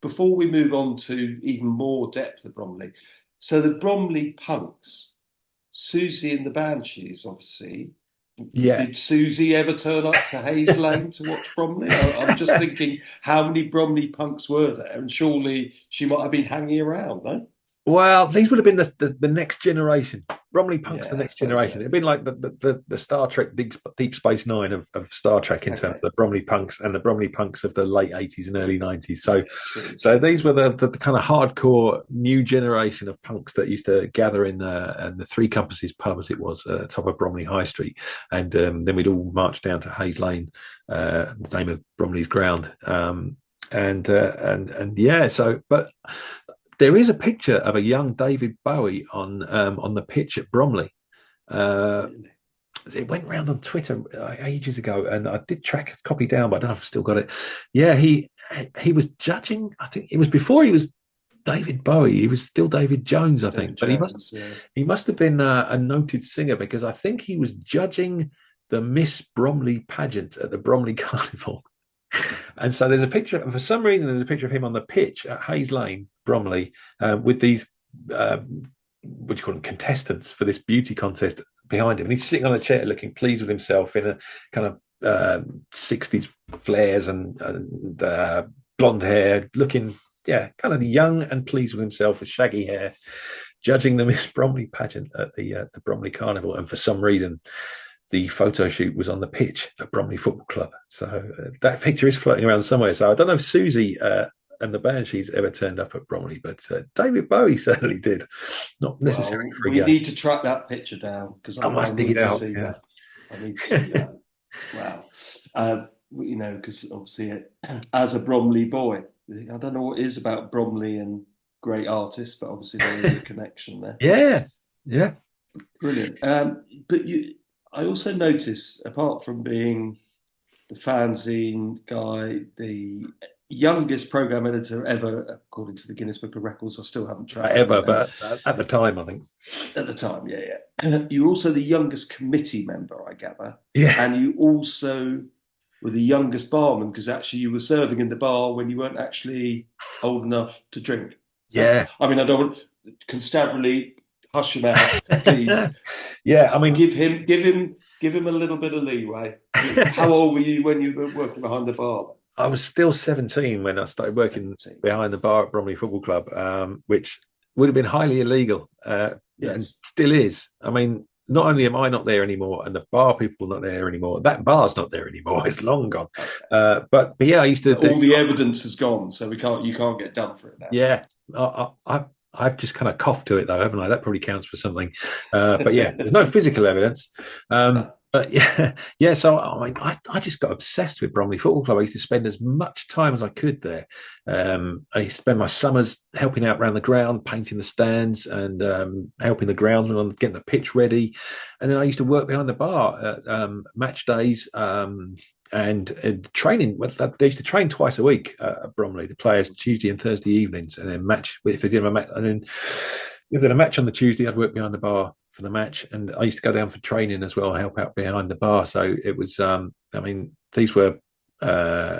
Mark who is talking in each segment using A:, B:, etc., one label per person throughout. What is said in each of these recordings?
A: before we move on to even more depth of Bromley, so the Bromley Punks, Susie and the Banshees, obviously.
B: Yeah.
A: Did Susie ever turn up to Hayes Lane to watch Bromley? I'm just thinking, how many Bromley Punks were there? And surely she might have been hanging around, no?
B: Well, these would have been the next generation. Bromley Punk's the
A: Yeah, I
B: next
A: suppose
B: generation.
A: so.
B: It'd been like the Star Trek Deep Space Nine of Star Trek in terms of
A: Okay,
B: the Bromley Punks and the Bromley Punks of the late 80s and early 90s. So,
A: true,
B: so
A: true.
B: these were the kind of hardcore new generation of punks that used to gather in the Three Compasses pub, as it was, top of Bromley High Street. And then we'd all march down to Hayes Lane, the name of Bromley's ground. And yeah, so, but there is a picture of a young David Bowie on the pitch at Bromley. Uh,
A: Really?
B: it went round on Twitter ages ago, and I did track a copy down, but I don't know if I've still got it. Yeah, he was judging. I think it was before he was David Bowie. He was still David Jones, I
A: David
B: think, but he must
A: Jones, yeah.
B: he must have been a noted singer, because I think he was judging the Miss Bromley pageant at the Bromley Carnival. And so there's a picture, and for some reason, there's a picture of him on the pitch at Hayes Lane, Bromley, with these, what do you call them, contestants for this beauty contest behind him. And he's sitting on a chair looking pleased with himself in a kind of 60s flares and blonde hair, looking, yeah, kind of young and pleased with himself with shaggy hair, judging the Miss Bromley pageant at the Bromley Carnival. And for some reason, the photo shoot was on the pitch at Bromley Football Club. So that picture is floating around somewhere. So I don't know if Susie and the Banshees ever turned up at Bromley, but David Bowie certainly did. Not necessarily
A: Well,
B: for a
A: we
B: game.
A: need to track that picture down because
B: I
A: I
B: must dig
A: need
B: it
A: to
B: out.
A: see
B: Yeah.
A: that. I need to see that. Wow. Because obviously, as a Bromley boy, I don't know what it is about Bromley and great artists, but obviously there is a connection there.
B: Yeah. Yeah.
A: Brilliant. I also notice, apart from being the fanzine guy, the youngest program editor ever, according to the Guinness Book of Records. I still haven't tracked that
B: Ever,
A: down
B: but at the time, I think.
A: at the time. Yeah, yeah. You're also the youngest committee member, I gather,
B: Yeah.
A: and you also were the youngest barman because actually you were serving in the bar when you weren't actually old enough to drink. So,
B: Yeah.
A: I mean, I don't want constabulary hush him out, please.
B: Yeah. I mean,
A: Give him a little bit of leeway. How old were you when you were working behind the bar?
B: I was still 17 when I started working
A: 17.
B: behind the bar at Bromley Football Club, which would have been highly illegal, and
A: Yes.
B: still is. I mean, not only am I not there anymore, and the bar people not there anymore, that bar's not there anymore. It's long gone. But yeah, I used to do.
A: All the evidence has gone, so you can't get done for it now.
B: Yeah, I've just kind of coughed to it though, haven't I? That probably counts for something. But yeah, there's no physical evidence. But yeah, yeah. So I just got obsessed with Bromley Football Club. I used to spend as much time as I could there. I used to spend my summers helping out around the ground, painting the stands, and helping the groundsmen on getting the pitch ready. And then I used to work behind the bar at match days. And training, well, they used to train twice a week at Bromley, the players, Tuesday and Thursday evenings, and then match if they did a match. And then if they had a match on the Tuesday, I'd work behind the bar for the match, and I used to go down for training as well, help out behind the bar. So it was, I mean, these were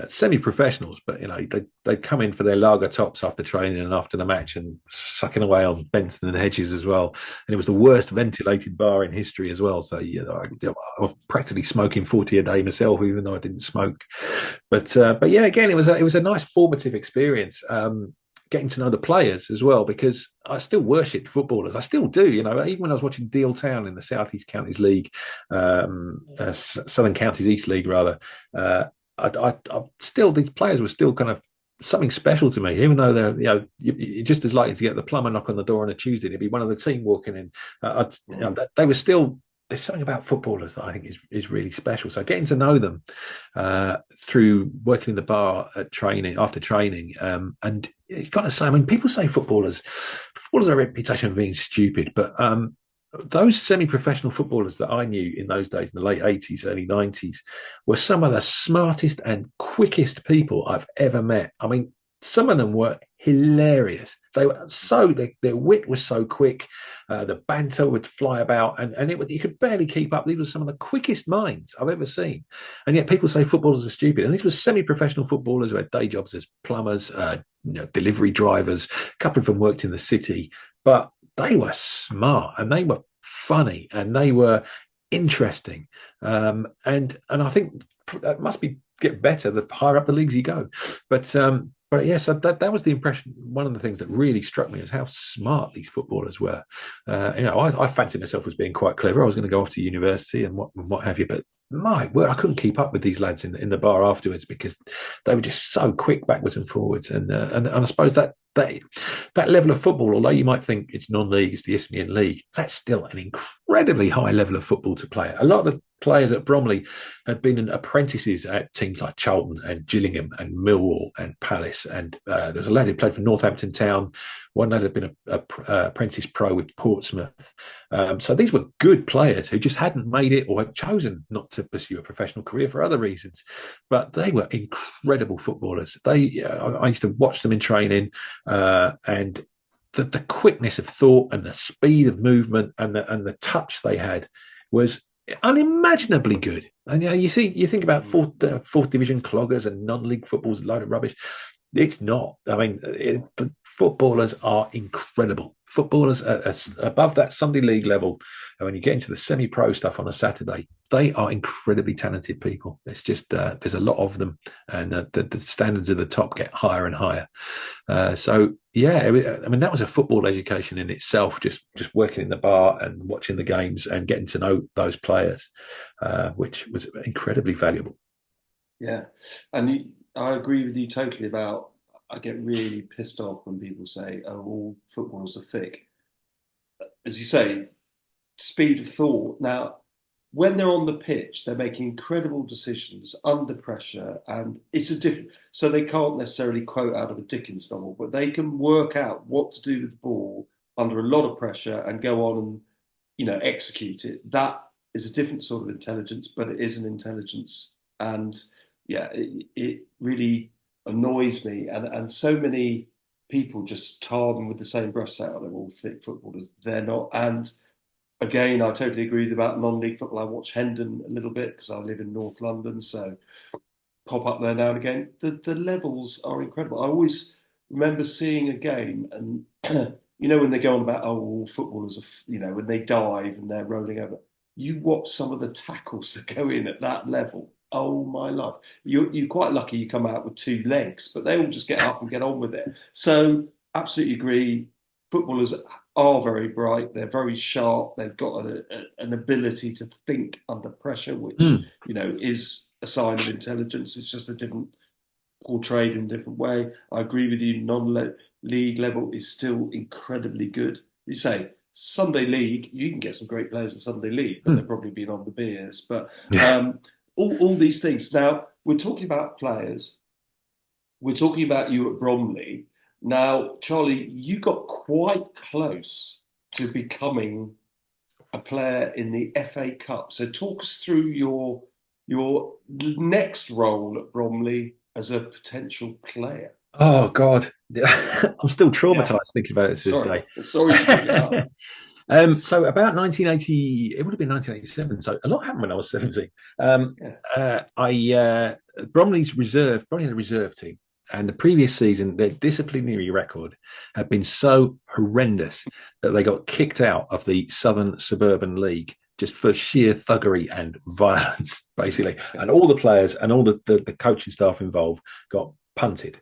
B: semi-professionals, but you know, they'd come in for their lager tops after training and after the match, and sucking away on Benson and Hedges as well. And it was the worst ventilated bar in history as well. So you know, I was practically smoking 40 a day myself, even though I didn't smoke. But yeah, again, it was a nice formative experience. Getting to know the players as well, because I still worshipped footballers. I still do, you know, even when I was watching Deal Town in the South East Counties League, Southern Counties East League rather. I still, these players were still kind of something special to me, even though they're, you know, you're just as likely to get the plumber knock on the door on a Tuesday. It'd be one of the team walking in. You know, they were still. There's something about footballers that I think is really special. So getting to know them through working in the bar at training, after training, and you've got to say, I mean, people say footballers have a reputation of being stupid, but those semi-professional footballers that I knew in those days, in the late 80s, early 90s, were some of the smartest and quickest people I've ever met. I mean, some of them were hilarious. They were their wit was so quick, the banter would fly about, and you could barely keep up. These were some of the quickest minds I've ever seen, and yet people say footballers are stupid. And these were semi-professional footballers who had day jobs as plumbers, delivery drivers. A couple of them worked in the city, but they were smart and they were funny and they were interesting. And I think that must be get better the higher up the leagues you go. But yes, that was the impression. One of the things that really struck me is how smart these footballers were. I fancied myself as being quite clever. I was going to go off to university and what have you, but my word, I couldn't keep up with these lads in the bar afterwards because they were just so quick backwards and forwards. And I suppose that level of football, although you might think it's non-league, it's the Isthmian League, that's still an incredibly high level of football to play. A lot of the players at Bromley had been apprentices at teams like Charlton and Gillingham and Millwall and Palace. And there was a lad who played for Northampton Town. One lad had been a apprentice pro with Portsmouth. So these were good players who just hadn't made it or had chosen not to pursue a professional career for other reasons. But they were incredible footballers. I used to watch them in training, and the quickness of thought and the speed of movement and the touch they had was unimaginably good. And you think about fourth division cloggers and non-league football's a load of rubbish. It's not. I mean, the footballers are incredible. Footballers are above that Sunday league level. And when you get into the semi-pro stuff on a Saturday, they are incredibly talented people. It's just there's a lot of them, and the standards of the top get higher and higher. So yeah, I mean that was a football education in itself. Just working in the bar and watching the games and getting to know those players, which was incredibly valuable.
A: Yeah, and I agree with you totally about. I get really pissed off when people say, "Oh, all footballers are thick." As you say, speed of thought. Now, when they're on the pitch, they're making incredible decisions under pressure, and it's a different. So they can't necessarily quote out of a Dickens novel, but they can work out what to do with the ball under a lot of pressure and go on and execute it. That is a different sort of intelligence, but it is an intelligence, and yeah, it really annoys me, and so many people just tar them with the same brush out. They're all thick footballers. They're not. And again, I totally agree with about non-league football. I watch Hendon a little bit because I live in North London, so pop up there now and again. The levels are incredible. I always remember seeing a game, and when they go on about all footballers are, when they dive and they're rolling over, you watch some of the tackles that go in at that level. Oh my life! You're quite lucky you come out with two legs, but they all just get up and get on with it. So absolutely agree. Footballers are very bright. They're very sharp. They've got an ability to think under pressure, which is a sign of intelligence. It's just a different portrayed in a different way. I agree with you. Non-league level is still incredibly good. You say Sunday league, you can get some great players in Sunday league, but they've probably been on the beers. But all these things. Now, we're talking about players. We're talking about you at Bromley. Now, Charlie, you got quite close to becoming a player in the FA Cup. So talk us through your next role at Bromley as a potential player.
B: Oh, God. I'm still traumatized thinking about it to this day.
A: Sorry to bring it up.
B: So about 1980, it would have been 1987. So a lot happened when I was 17. Bromley had a reserve team. And the previous season, their disciplinary record had been so horrendous that they got kicked out of the Southern Suburban League just for sheer thuggery and violence, basically. And all the players and all the coaching staff involved got punted.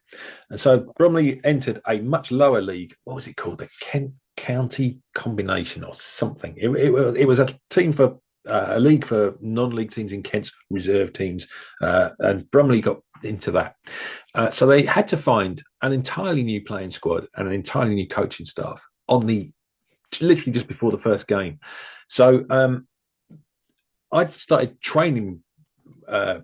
B: And so Bromley entered a much lower league. What was it called? The Kent County Combination or something. It was a team for a league for non-league teams in Kent's reserve teams, and Bromley got into that. So they had to find an entirely new playing squad and an entirely new coaching staff literally just before the first game. So I started training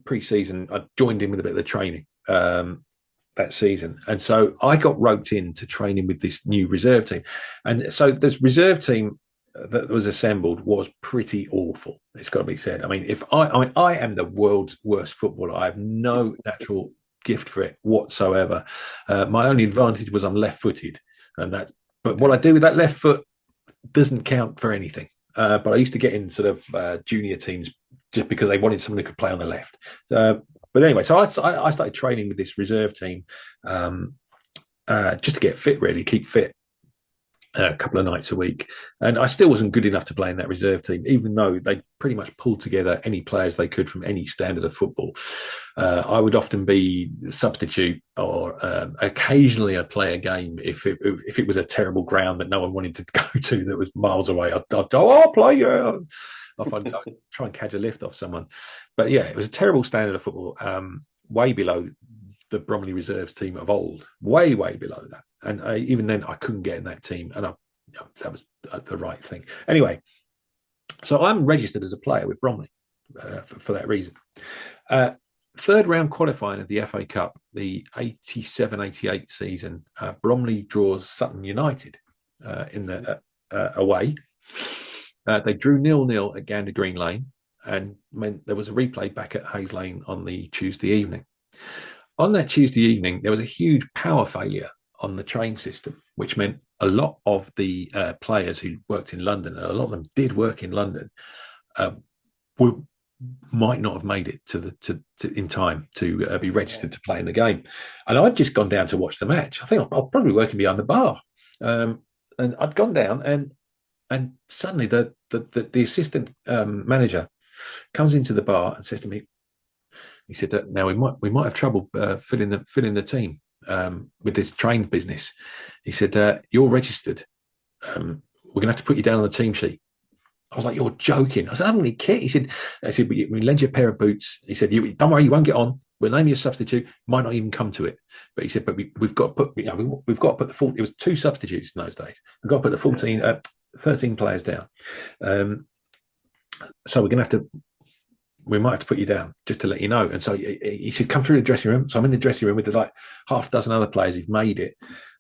B: pre-season. I joined in with a bit of the training that season. And so I got roped into training with this new reserve team. And so this reserve team that was assembled was pretty awful. It's got to be said. I mean, I am the world's worst footballer. I have no natural gift for it whatsoever. My only advantage was I'm left-footed, but what I do with that left foot doesn't count for anything. But I used to get in sort of junior teams just because they wanted someone who could play on the left. But anyway, so I started training with this reserve team just to get fit, really, keep fit. A couple of nights a week, and I still wasn't good enough to play in that reserve team, even though they pretty much pulled together any players they could from any standard of football. I would often be substitute, or occasionally I'd play a game if it was a terrible ground that no one wanted to go to that was miles away. I'd go, I'll play. I'd try and catch a lift off someone, but yeah, it was a terrible standard of football, way below the Bromley reserves team of old, way below that. And even then, I couldn't get in that team, and that was the right thing. Anyway, so I'm registered as a player with Bromley for that reason. Third round qualifying of the FA Cup, the 87-88 season, Bromley draws Sutton United in the away. They drew 0-0 at Gander Green Lane, and meant there was a replay back at Hayes Lane on the Tuesday evening. On that Tuesday evening, there was a huge power failure on the train system, which meant a lot of the players who worked in London, and a lot of them did work in London, might not have made it to in time to be registered to play in the game. And I'd just gone down to watch the match. I think I'll probably working behind the bar, and I'd gone down, and suddenly the assistant manager comes into the bar and says to me, he said that now we might have trouble filling the team with this train business. He said, you're registered. We're going to have to put you down on the team sheet. I was like, you're joking. I said, I haven't any kit. He said, we lend you a pair of boots. He said, don't worry, you won't get on. We'll name you a substitute. Might not even come to it. But he said, but we've got to put, we've got to put the full, it was 2 substitutes in those days. We've got to put the 13 players down. So we're going to have to, we might have to put you down just to let you know. And so he said, come through the dressing room. So I'm in the dressing room with like half a dozen other players who've made it.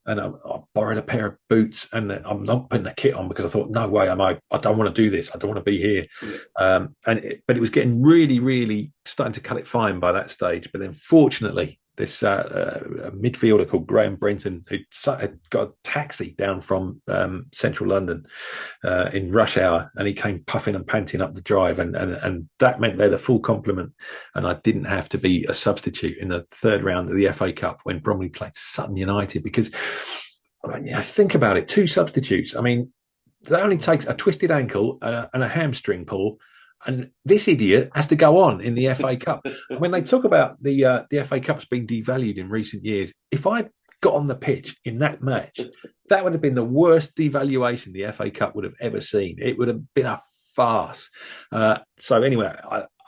B: And I borrowed a pair of boots, and I'm not putting the kit on because I thought, no way I don't want to do this. I don't want to be here. Yeah. But it was getting really, really starting to cut it fine by that stage. But then fortunately, this midfielder called Graham Brenton, who had got a taxi down from central London in rush hour, and he came puffing and panting up the drive, and that meant they're the full complement, and I didn't have to be a substitute in the third round of the FA Cup when Bromley played Sutton United, because think about it, 2 substitutes. I mean, that only takes a twisted ankle and a hamstring pull. And this idiot has to go on in the FA Cup. When they talk about the FA Cup's been devalued in recent years, if I'd got on the pitch in that match, that would have been the worst devaluation the FA Cup would have ever seen. It would have been a farce. So anyway,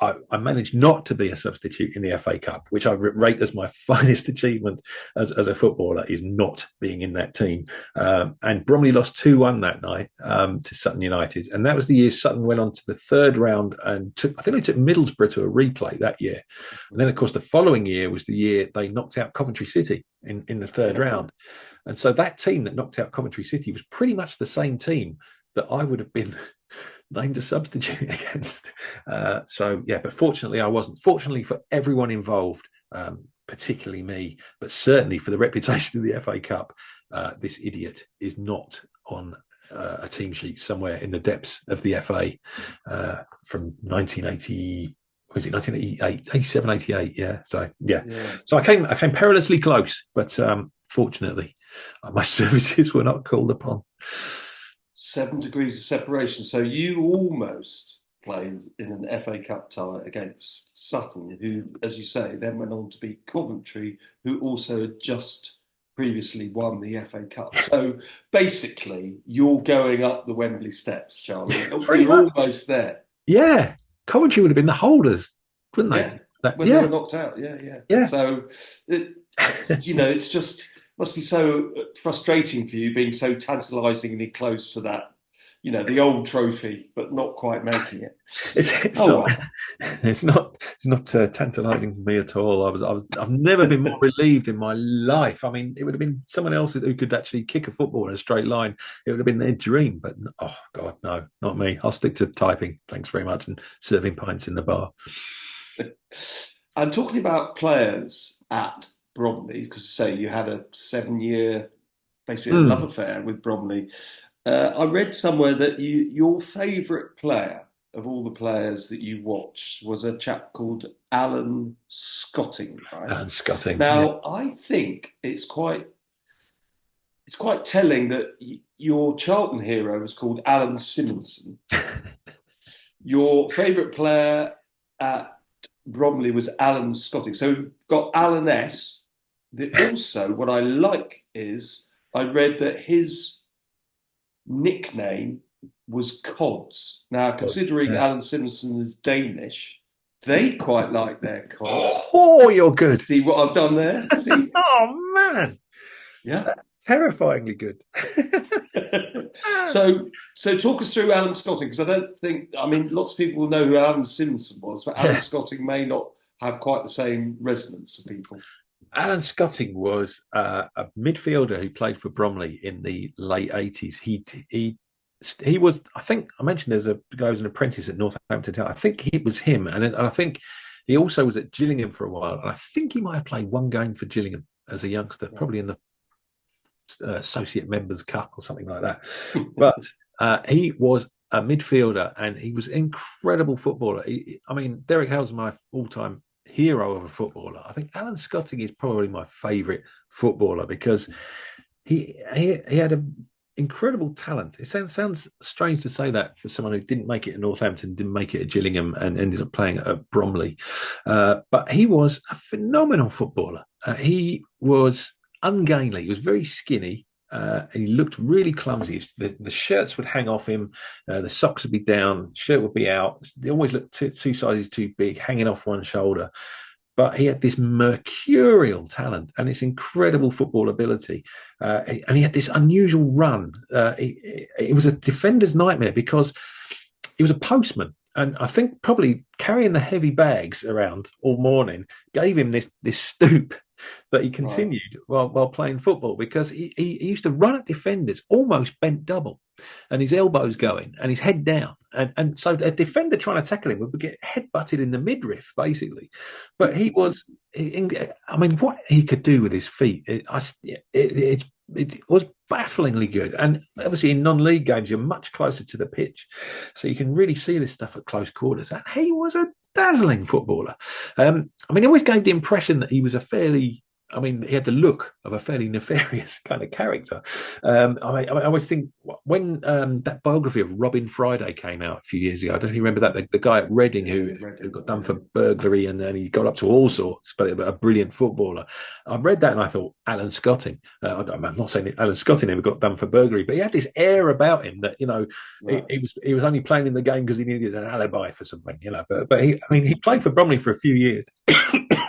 B: I managed not to be a substitute in the FA Cup, which I rate as my finest achievement as a footballer, is not being in that team. And Bromley lost 2-1 that night to Sutton United. And that was the year Sutton went on to the third round and I think they took Middlesbrough to a replay that year. And then, of course, the following year was the year they knocked out Coventry City in the third round. And so that team that knocked out Coventry City was pretty much the same team that I would have been named a substitute against. But fortunately I wasn't. Fortunately for everyone involved, particularly me, but certainly for the reputation of the FA Cup, this idiot is not on a team sheet somewhere in the depths of the FA from 1980. Was it 1988, 87, 88? Yeah. So I came perilously close, but fortunately my services were not called upon.
A: 7 degrees of separation. So you almost played in an FA Cup tie against Sutton, who, as you say, then went on to beat Coventry, who also had just previously won the FA Cup. So basically, you're going up the Wembley steps, Charlie. You're almost there.
B: Yeah. Coventry would have been the holders, wouldn't they?
A: When they were knocked out. Yeah. So, it's just... must be so frustrating for you being so tantalisingly close to that, the old trophy, but not quite making it.
B: It's not tantalising for me at all. I've never been more relieved in my life. I mean, it would have been someone else who could actually kick a football in a straight line. It would have been their dream, but oh God, no, not me. I'll stick to typing. Thanks very much, and serving pints in the bar.
A: I'm talking about players at Bromley, because say you had a 7 year, basically a love
B: Mm.
A: affair with Bromley. I read somewhere that your favourite player of all the players that you watched was a chap called Alan Scotting, right?
B: Alan Scotting, yeah.
A: Now, I think it's quite telling that your Charlton hero was called Alan Simonson. Your favourite player at Bromley was Alan Scotting. So we've got Alan S. Also, what I like is I read that his nickname was Cods. Now, considering
B: Yeah.
A: Alan Simonson is Danish, they quite like their Cods.
B: Oh, you're good.
A: See what I've done there? See?
B: Oh, man.
A: Yeah.
B: Terrifyingly good.
A: So talk us through Alan Scotting, because I don't think, I mean, lots of people will know who Alan Simpson was, but Alan Scotting may not have quite the same resonance for people.
B: Alan Scotting was a midfielder who played for Bromley in the late 80s. He was, I think I mentioned there's a guy who's an apprentice at Northampton Town. I think it was him. And I think he also was at Gillingham for a while. And I think he might have played one game for Gillingham as a youngster, probably in the Associate Members Cup or something like that. But he was a midfielder and he was an incredible footballer. I mean, Derek Hale's my all-time hero of a footballer. I think Alan Scotting is probably my favourite footballer because he had an incredible talent. It sounds strange to say that for someone who didn't make it at Northampton, didn't make it at Gillingham, and ended up playing at Bromley. But he was a phenomenal footballer. He was ungainly. He was very skinny. And he looked really clumsy. The shirts would hang off him. The socks would be down. Shirt would be out. They always looked two sizes too big, hanging off one shoulder. But he had this mercurial talent and this incredible football ability. And he had this unusual run. It was a defender's nightmare because he was a postman. And I think probably carrying the heavy bags around all morning gave him this stoop that he continued while playing football, because he used to run at defenders almost bent double, and his elbows going and his head down, and so a defender trying to tackle him would get headbutted in the midriff basically. But he was, I mean, what he could do with his feet, it was bafflingly good. And obviously in non-league games you're much closer to the pitch, so you can really see this stuff at close quarters. And he was a dazzling footballer. I mean, he always gave the impression that he was he had the look of a fairly nefarious kind of character. I always think when that biography of Robin Friday came out a few years ago, I don't know if you remember that, the guy at Reading who got done for burglary, and then he got up to all sorts, but a brilliant footballer. I read that and I thought, Alan Scotting. I'm not saying Alan Scotting never got done for burglary, but he had this air about him that, he was only playing in the game because he needed an alibi for something, But he played for Bromley for a few years.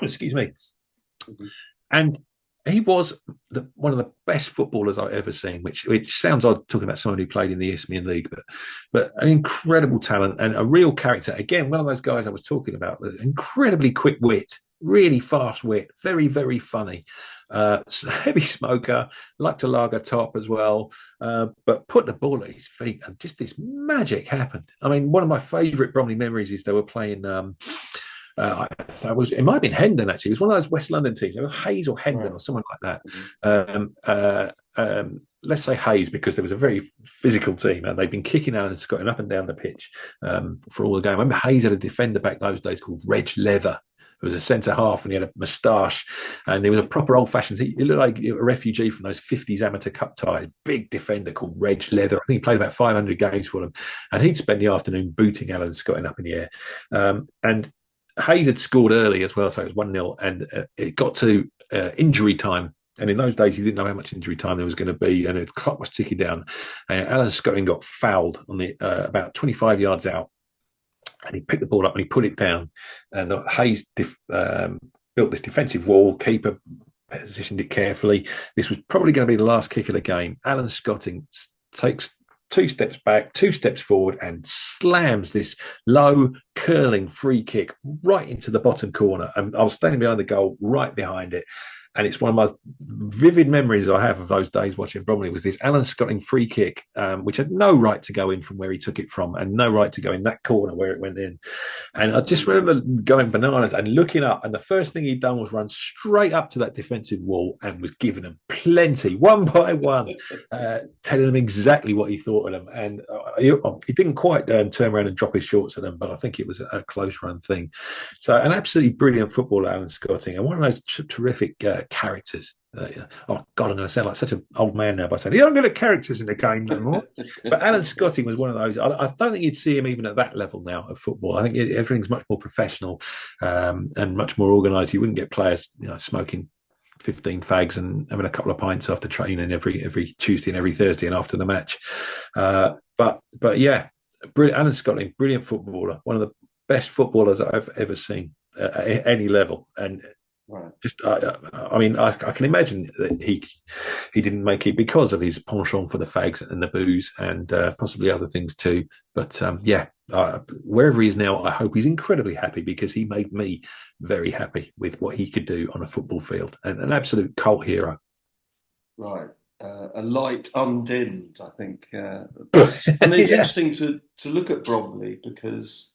B: Excuse me. Mm-hmm. And he was one of the best footballers I've ever seen, which sounds odd talking about someone who played in the Isthmian League, but an incredible talent and a real character. Again, one of those guys I was talking about, incredibly quick wit, really fast wit, very, very funny, heavy smoker, liked to lager top as well, but put the ball at his feet and just this magic happened. I mean, one of my favourite Bromley memories is they were playing... it might have been Hendon actually. It was one of those West London teams. It was Hayes or Hendon or someone like that. Let's say Hayes, because there was a very physical team and they'd been kicking Alan Scotting up and down the pitch for all the game. I remember Hayes had a defender back those days called Reg Leather. It was a centre half and he had a moustache and he was a proper old fashioned. He looked like a refugee from those 50s amateur cup ties. Big defender called Reg Leather. I think he played about 500 games for them, and he'd spend the afternoon booting Alan Scotting up in the air. And Hayes had scored early as well, so it was 1-0, and it got to injury time. And in those days, you didn't know how much injury time there was going to be, and the clock was ticking down. And Alan Scotting got fouled on the about 25 yards out, and he picked the ball up and he put it down. And Hayes built this defensive wall. Keeper positioned it carefully. This was probably going to be the last kick of the game. Alan Scotting takes 2 steps back, 2 steps forward, and slams this low curling free kick right into the bottom corner. And I was standing behind the goal, right behind it. and it's one of my vivid memories I have of those days watching Bromley was this Alan Scotting free kick, which had no right to go in from where he took it from and no right to go in that corner where it went in. And I just remember going bananas and looking up, and the first thing he'd done was run straight up to that defensive wall and was giving them plenty, one by one, telling them exactly what he thought of them. And he didn't quite turn around and drop his shorts at them, but I think it was a close run thing. So an absolutely brilliant footballer, Alan Scotting, and one of those terrific characters. Oh God, I'm going to sound like such an old man now by saying, "You don't get characters in the game no more." But Alan Scotting was one of those. I don't think you'd see him even at that level now of football. I think everything's much more professional and much more organised. You wouldn't get players, smoking 15 fags and having a couple of pints after training every Tuesday and every Thursday and after the match. But yeah, brilliant. Alan Scotting, brilliant footballer, one of the best footballers I've ever seen at any level, and. Right. Just, I can imagine that he didn't make it because of his penchant for the fags and the booze and possibly other things too. But wherever he is now, I hope he's incredibly happy because he made me very happy with what he could do on a football field, and an absolute cult hero.
A: Right, a light undimmed, I think, and it's interesting to look at Bromley because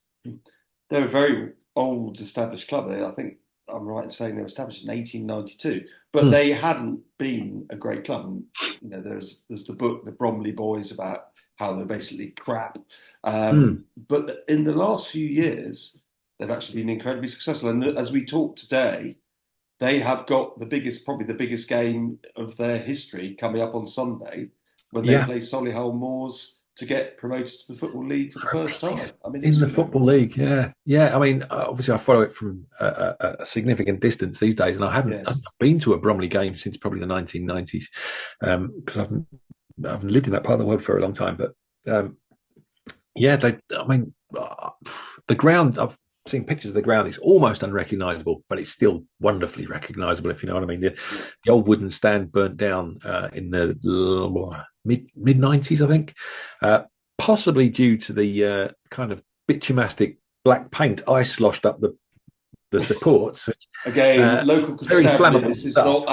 A: they're a very old established club. I think. I'm right in saying they were established in 1892, but they hadn't been a great club. There's the book, The Bromley Boys, about how they're basically crap. But in the last few years, they've actually been incredibly successful. And as we talk today, they have got probably the biggest game of their history coming up on Sunday when they play Solihull Moors to get promoted to the Football League for the first time.
B: In the Football League, yeah. I mean, obviously I follow it from a significant distance these days, and I haven't been to a Bromley game since probably the 1990s, because I haven't lived in that part of the world for a long time. But the ground, I've seen pictures of the ground, it's almost unrecognisable, but it's still wonderfully recognisable, if you know what I mean. The old wooden stand burnt down in the mid-90s, I think, possibly due to the kind of bitumastic black paint I sloshed up the supports.
A: Again, local constabulary, these are not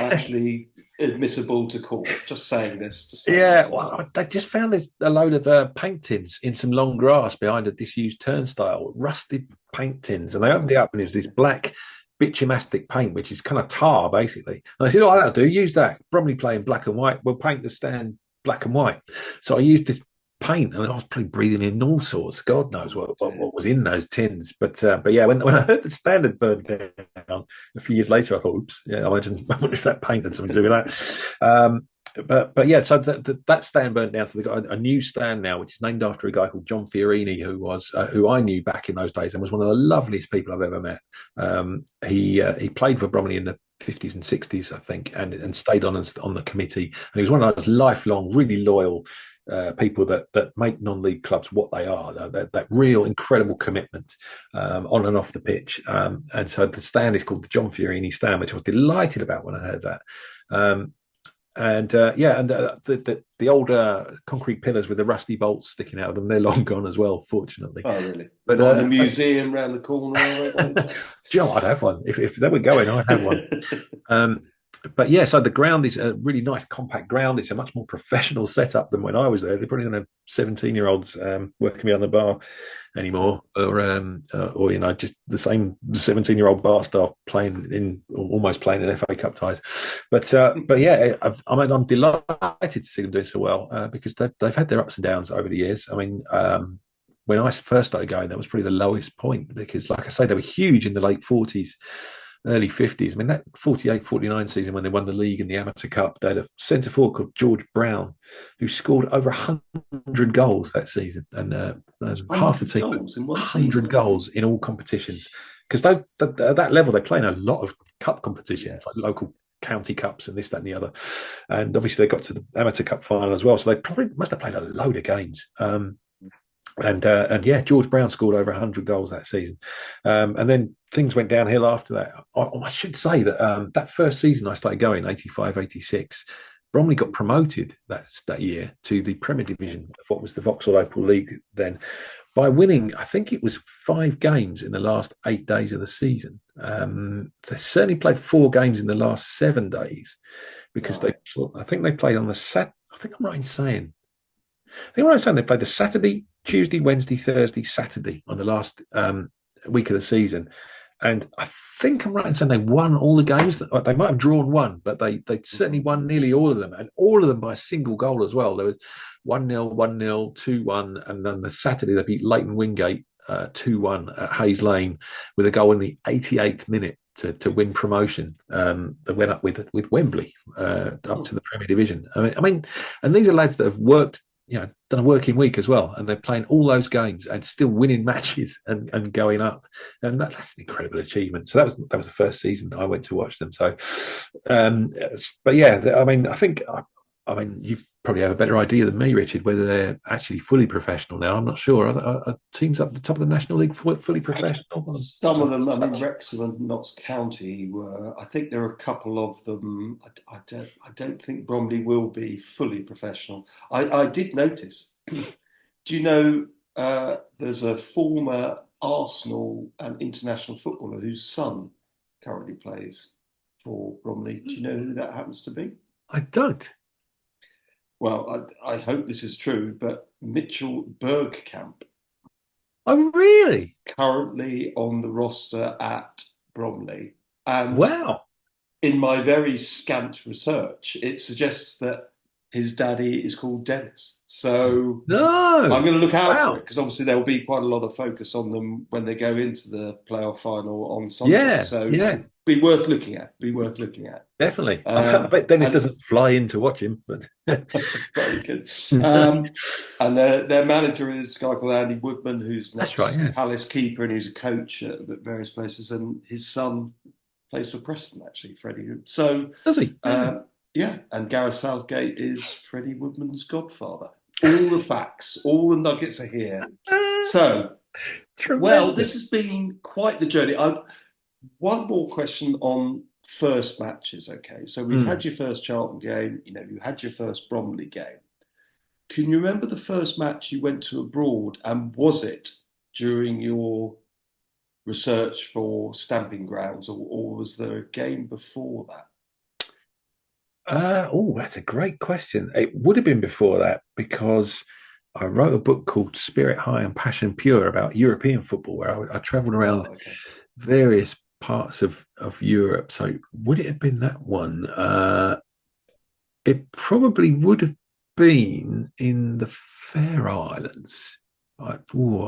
A: actually admissible to court. Just saying this.
B: Well, they just found a load of paint tins in some long grass behind a disused turnstile, rusted paint tins, and they opened it up and it was this black bitumastic paint, which is kind of tar, basically. And I said, "Oh, that'll do. Use that. Bromley play in black and white. We'll paint the stand black and white." So I used this paint, and I was probably breathing in all sorts. God knows what was in those tins. But yeah, when I heard the stand had burned down a few years later, I thought, "Oops, yeah, I wonder if that paint had something to do with that." But yeah, so that stand burnt down. So they've got a new stand now, which is named after a guy called John Fiorini, who I knew back in those days and was one of the loveliest people I've ever met. He played for Bromley in the 50s and 60s, I think, and stayed on the committee. And he was one of those lifelong, really loyal people that make non-league clubs what they are. That real incredible commitment on and off the pitch. And so the stand is called the John Fiorini stand, which I was delighted about when I heard that. The old concrete pillars with the rusty bolts sticking out of them, they're long gone as well, fortunately.
A: Oh, really? But the museum round the corner.
B: Joe, I'd have one. If they were going, I'd have one. But yeah, so the ground is a really nice compact ground. It's a much more professional setup than when I was there. They probably don't have 17-year-olds working behind the bar anymore, or just the same 17-year-old bar staff almost playing in FA Cup ties. But yeah, I'm delighted to see them doing so well because they've had their ups and downs over the years. I mean, when I first started going, that was probably the lowest point because, like I say, they were huge in the late 40s. Early 50s. I mean, that 48-49 season when they won the league and the Amateur Cup, they had a centre forward called George Brown who scored over 100 goals that season. And half the team, 100 goals in all competitions. Because at that level, they're playing a lot of cup competitions, like local county cups and this, that and the other. And obviously they got to the Amateur Cup final as well. So they probably must have played a load of games. And George Brown scored over 100 goals that season. And then things went downhill after that. I should say that that first season I started going, 85-86, Bromley got promoted that year to the Premier Division of what was the Vauxhall Opal League then, by winning, I think it was 5 games in the last 8 days of the season. They certainly played 4 games in the last 7 days because
A: Right.
B: I think they played on the I think I'm right in saying. I think I'm right in saying they played the Saturday, Tuesday, Wednesday, Thursday, Saturday on the last week of the season. And I think I'm right in saying they won all the games. They might have drawn one, but they certainly won nearly all of them, and all of them by a single goal as well. There was 1-0, 1-0, 2-1, and then the Saturday they beat Leighton Wingate 2-1 at Hayes Lane with a goal in the 88th minute to win promotion. They went up with Wembley up to the Premier Division. I mean, and these are lads that have worked, done a working week as well, and they're playing all those games and still winning matches and going up, and that's an incredible achievement. So that was the first season that I went to watch them. So, but yeah, I mean, I mean, you probably have a better idea than me, Richard, whether they're actually fully professional now. I'm not sure. Are teams up the top of the National League fully professional?
A: Some of them, I mean, Wrexham and Notts County were. I think there are a couple of them. I don't think Bromley will be fully professional. I did notice. Do you know there's a former Arsenal and international footballer whose son currently plays for Bromley? Do you know who that happens to be?
B: I don't.
A: Well, I hope this is true, but Mitchell Bergkamp,
B: Oh, really?
A: currently on the roster at Bromley. And
B: Wow.
A: in my very scant research, it suggests that his daddy is called Dennis. So I'm
B: No.
A: going to look out for it
B: Wow.
A: because obviously there'll be quite a lot of focus on them when they go into the playoff final on Sunday.
B: Yeah.
A: So
B: Yeah.
A: be worth looking at. Be worth looking at.
B: Definitely. I bet Dennis
A: And
B: doesn't fly in to watch him, but
A: very good. And their manager is a guy called Andy Woodman, who's an
B: that's right. Yeah.
A: ex-Palace keeper and who's a coach at various places. And his son plays for Preston, actually, Freddie. So,
B: Does he?
A: yeah, and Gareth Southgate is Freddie Woodman's godfather. All the facts, all the nuggets are here. So, well, this has been quite the journey. One more question on first matches, okay? So we've had your first Charlton game, you had your first Bromley game. Can you remember the first match you went to abroad, and was it during your research for Stamping Grounds, or was there a game before that?
B: That's a great question. It would have been before that because I wrote a book called Spirit High and Passion Pure about European football, where I travelled around various parts of Europe. So would it have been that one? It probably would have been in the Faroe Islands. I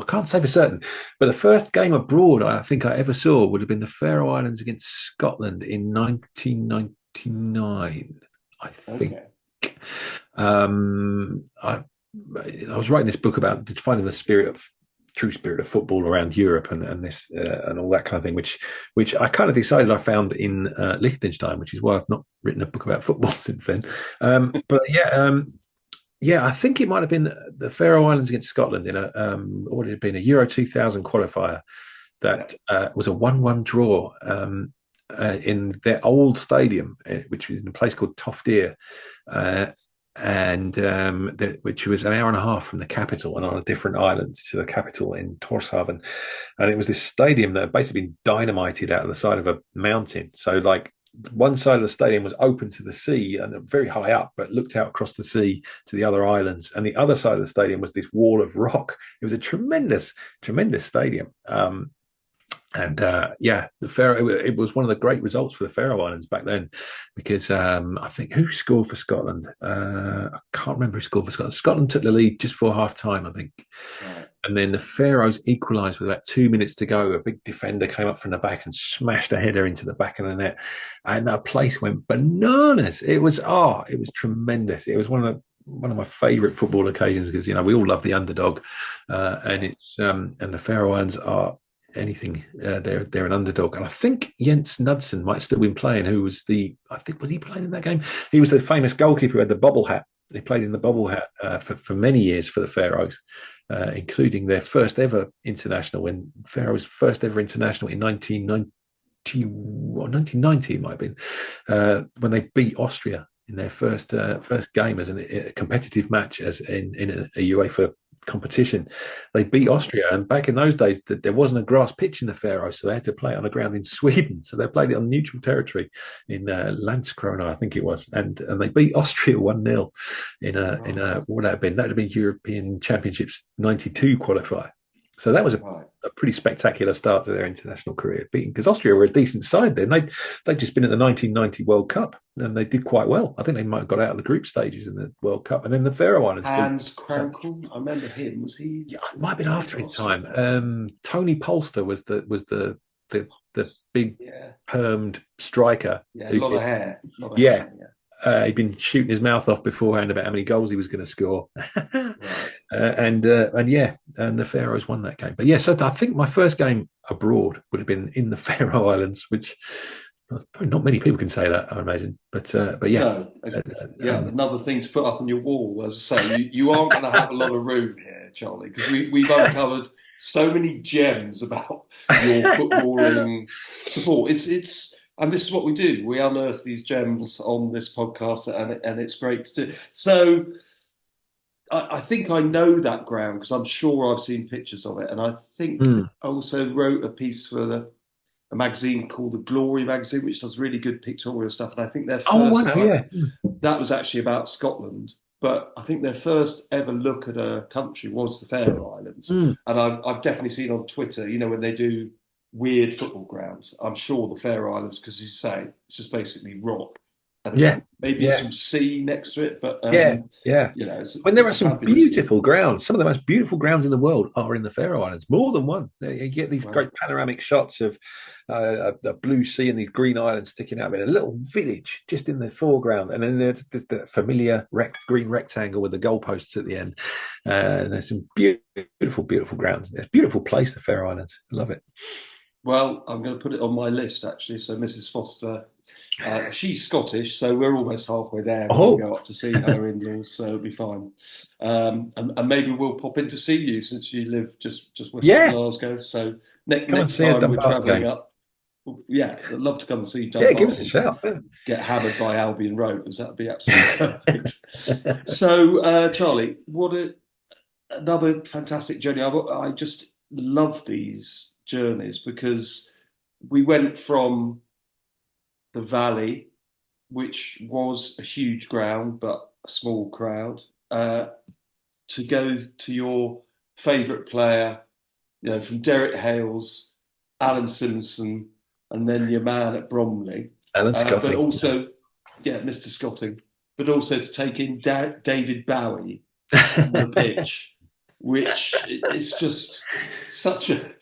B: can't say for certain, but the first game abroad I think I ever saw would have been the Faroe Islands against Scotland in 1999. I think. Okay. I was writing this book about finding the true spirit of football around Europe and this and all that kind of thing, which I kind of decided I found in Liechtenstein, which is why I've not written a book about football since then. But yeah, I think it might have been the Faroe Islands against Scotland in what would it have been, a Euro 2000 qualifier that was a 1-1 draw in their old stadium, which was in a place called Toftir, which was an hour and a half from the capital and on a different island to the capital in Tórshavn. And it was this stadium that had basically been dynamited out of the side of a mountain. So like one side of the stadium was open to the sea and very high up, but looked out across the sea to the other islands. And the other side of the stadium was this wall of rock. It was a tremendous, tremendous stadium. The Faroe. It was one of the great results for the Faroe Islands back then, because I think who scored for Scotland? I can't remember who scored for Scotland. Scotland took the lead just before half time, I think, and then the Faroes equalised with about 2 minutes to go. A big defender came up from the back and smashed a header into the back of the net, and that place went bananas. It was tremendous. It was one of my favourite football occasions because we all love the underdog, and it's and the Faroe Islands are anything. They're an underdog, and I think Jens Knudsen might still be playing. Was he playing in that game? He was the famous goalkeeper who had the bubble hat. He played in the bubble hat for many years for the Faroes, including their first ever international, when Faroes' first ever international in 1990 it might have been, when they beat Austria in their first game as a competitive match as in a UEFA competition. They beat Austria, and back in those days, there wasn't a grass pitch in the Faroes, so they had to play it on a ground in Sweden. So they played it on neutral territory in Landskrona, I think it was, and they beat Austria 1-0 in a what would that have been? That would have been European Championships '92 qualifier. So that was a pretty spectacular start to their international career, beating, because Austria were a decent side then. They'd just been at the 1990 World Cup, and they did quite well. I think they might have got out of the group stages in the World Cup. And then the Faroe Islands.
A: Hans Krankel, I remember him. Was he?
B: Yeah, it might have been after his time. Tony Polster was the big permed striker.
A: Yeah, a lot of hair.
B: Yeah. He'd been shooting his mouth off beforehand about how many goals he was going to score.
A: Right.
B: And the Faroes won that game. But yeah, so I think my first game abroad would have been in the Faroe Islands, which probably not many people can say that, I imagine. But yeah.
A: No, another thing to put up on your wall. As I say, you aren't going to have a lot of room here, Charlie, because we've uncovered so many gems about your footballing support. And this is what we do. We unearth these gems on this podcast, and it's great to do. So I think I know that ground because I'm sure I've seen pictures of it. And I think I also wrote a piece for a magazine called The Glory magazine, which does really good pictorial stuff. And I think their first that was actually about Scotland. But I think their first ever look at a country was the Faroe Islands. And I've definitely seen on Twitter, when they do weird football grounds. I'm sure the Faroe Islands, because you say it's just basically rock, and maybe some sea next to it. But when
B: there are some beautiful grounds, some of the most beautiful grounds in the world are in the Faroe Islands. More than one. You get these great panoramic shots of the blue sea and these green islands sticking out of it. A little village just in the foreground, and then there's the familiar green rectangle with the goalposts at the end. And there's some beautiful, beautiful grounds. It's a beautiful place, the Faroe Islands. Love it.
A: Well, I'm going to put it on my list, actually. So Mrs. Foster, she's Scottish, so we're almost halfway there. We'll go up to see her in-laws, so it'll be fine. And maybe we'll pop in to see you since you live just west of Glasgow. So next time we're travelling up, I'd love to come and see Dumbarton.
B: Yeah, give us a shout.
A: Get hammered by Albion Rovers. That would be absolutely perfect. So, Charlie, another fantastic journey. I just love these journeys because we went from the Valley, which was a huge ground but a small crowd, to go to your favourite player, from Derek Hales, Alan Simpson, and then your man at Bromley,
B: Alan Scotting,
A: but also Mr. Scotting, but also to take in David Bowie on the pitch, which is just such a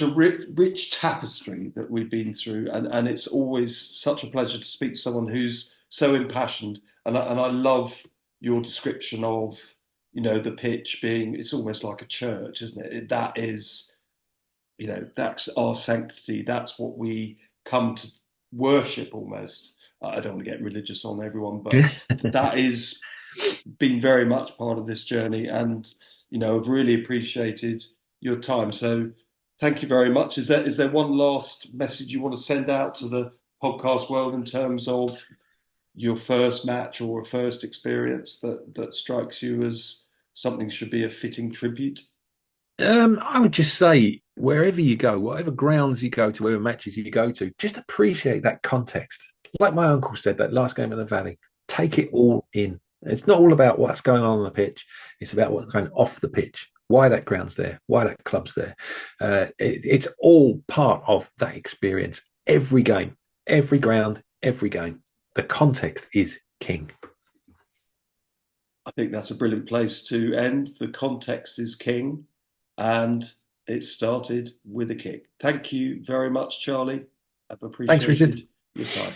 A: rich tapestry that we've been through, and it's always such a pleasure to speak to someone who's so impassioned. And I love your description of the pitch being, it's almost like a church, isn't it? That is, that's our sanctity. That's what we come to worship almost. I don't want to get religious on everyone, but that is been very much part of this journey, and I've really appreciated your time. So thank you very much. Is there one last message you want to send out to the podcast world in terms of your first match or a first experience that strikes you as something should be a fitting tribute?
B: I would just say, wherever you go, whatever grounds you go to, whatever matches you go to, just appreciate that context. Like my uncle said, that last game in the Valley, take it all in. It's not all about what's going on the pitch. It's about what's going off the pitch. Why that ground's there, why that club's there. It's all part of that experience. Every game, every ground, every game. The context is king.
A: I think that's a brilliant place to end. The context is king, and it started with a kick. Thank you very much, Charlie. I've appreciated your time.